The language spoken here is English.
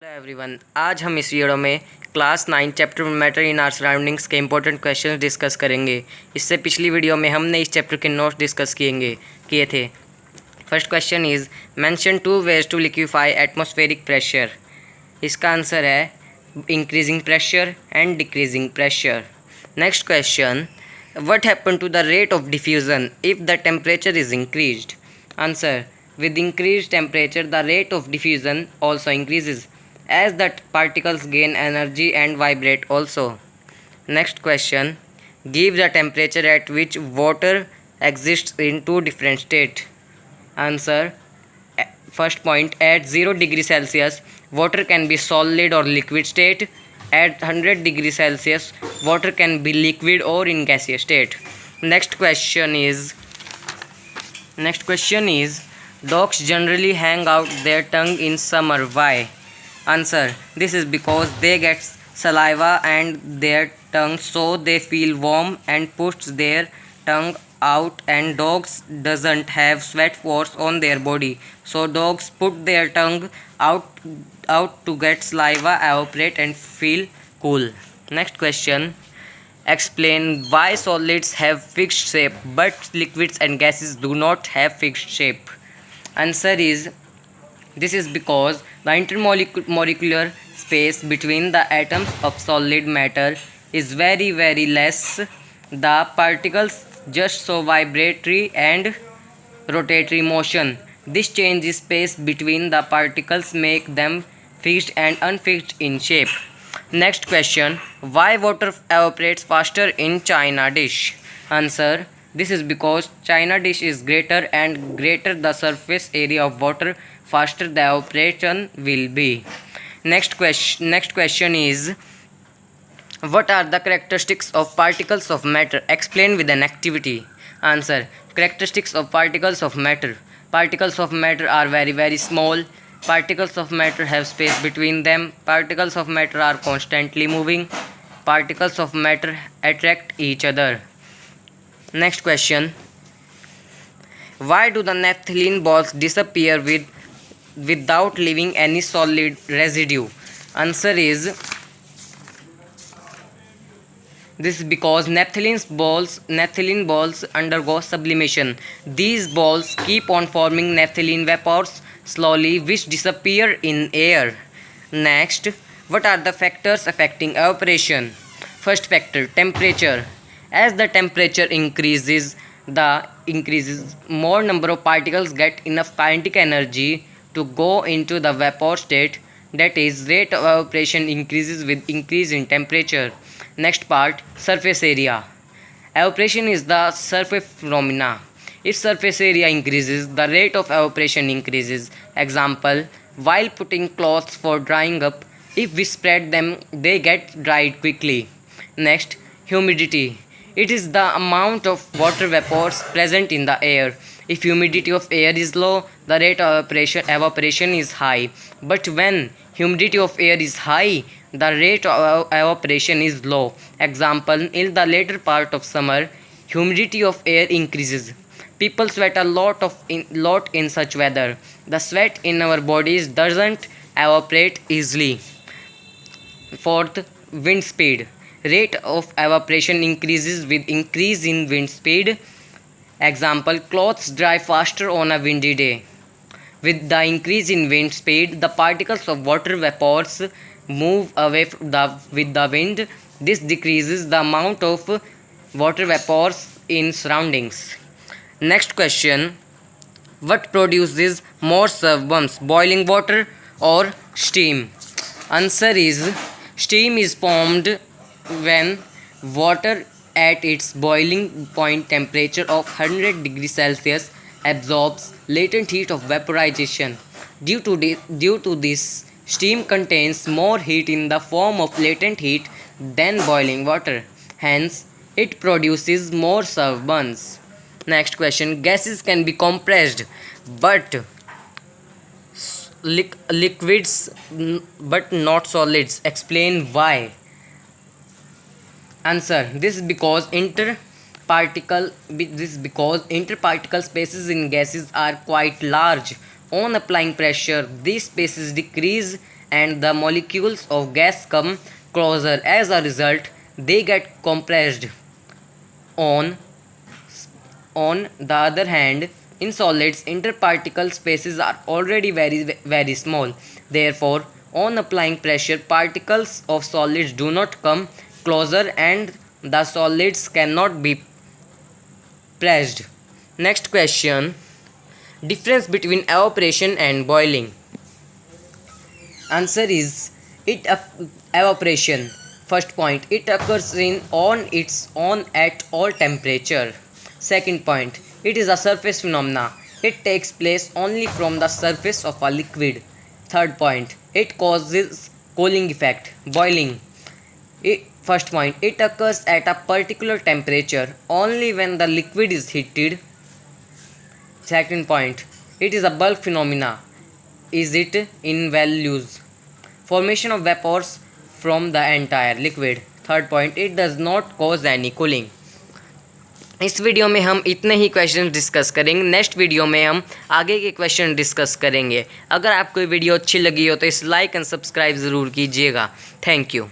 Hello everyone, आज हम इस वीडियो में class 9 chapter matter in our surroundings के इंपॉर्टेंट क्वेश्चंस डिस्कस करेंगे। इससे पिछली वीडियो में हमने इस चैप्टर के नोट्स डिस्कस किए थे। First question is mention two ways to liquefy atmospheric pressure. इसका आंसर है increasing pressure and decreasing pressure. Next question, what happen to the rate of diffusion if the temperature is increased? Answer, with increased temperature the rate of diffusion also increases as the particles gain energy and vibrate also. Next question, give the temperature at which water exists in two different states. Answer, first point, at 0 degree Celsius water can be solid or liquid state. At 100 degree Celsius water can be liquid or in gaseous state. Next question is dogs generally hang out their tongue in summer. Why? Answer, this is because they get saliva and their tongue so they feel warm and push their tongue out, and dogs doesn't have sweat pores on their body, so dogs put their tongue out to get saliva evaporate and feel cool. Next question, explain why solids have fixed shape but liquids and gases do not have fixed shape. Answer is, this is because the intermolecular space between the atoms of solid matter is very less. The particles just show vibratory and rotatory motion. This change in space between the particles make them fixed and unfixed in shape. Next question, why water evaporates faster in china dish? Answer, this is because china dish is greater, and greater the surface area of water, faster the evaporation will be. Next question is, what are the characteristics of particles of matter? Explain with an activity. Answer, characteristics of particles of matter. Particles of matter are very small. Particles of matter have space between them. Particles of matter are constantly moving. Particles of matter attract each other. Next question, why do the naphthalene balls disappear without leaving any solid residue? Answer is, this is because naphthalene balls undergo sublimation. These balls keep on forming naphthalene vapors slowly, which disappear in air. Next, what are the factors affecting evaporation? First factor, temperature. As the temperature increases, more number of particles get enough kinetic energy to go into the vapor state. That is, rate of evaporation increases with increase in temperature. Next part, surface area. Evaporation is the surface phenomena. If surface area increases, the rate of evaporation increases. Example, while putting clothes for drying up, if we spread them, they get dried quickly. Next, humidity. It is the amount of water vapors present in the air. If humidity of air is low, the rate of evaporation is high. But when humidity of air is high, the rate of evaporation is low. Example, in the later part of summer, humidity of air increases. People sweat a lot in such weather. The sweat in our bodies doesn't evaporate easily. Fourth, wind speed. Rate of evaporation increases with increase in wind speed. Example, clothes dry faster on a windy day. With the increase in wind speed, the particles of water vapors move away with the wind. This decreases the amount of water vapors in surroundings. Next question, what produces more suburbs, boiling water or steam? Answer is, steam is formed when water at its boiling point temperature of 100 degrees Celsius absorbs latent heat of vaporization. Due to this, steam contains more heat in the form of latent heat than boiling water. Hence, it produces more suburbs. Next question, gases can be compressed but liquids but not solids. Explain why. Answer, this is because interparticle spaces in gases are quite large. On applying pressure, these spaces decrease and the molecules of gas come closer. As a result, they get compressed. On the other hand, in solids, interparticle spaces are already very small. Therefore, on applying pressure, particles of solids do not come closer and the solids cannot be pressed. Next question. Difference between evaporation and boiling. Answer is evaporation. First point, it occurs on its own at all temperature. Second point, it is a surface phenomena. It takes place only from the surface of a liquid. Third point, it causes cooling effect, boiling. First point, it occurs at a particular temperature only when the liquid is heated. Second point, it is a bulk phenomena. Is it in values? Formation of vapors from the entire liquid. Third point, it does not cause any cooling. इस video में हम इतने ही question discuss करेंगे। Next video में हम आगे के question discuss करेंगे। अगर आपको वीडियो अच्छी लगी हो तो इस लाइक एंड सब्सक्राइब ज़रूर कीजिएगा। Thank you.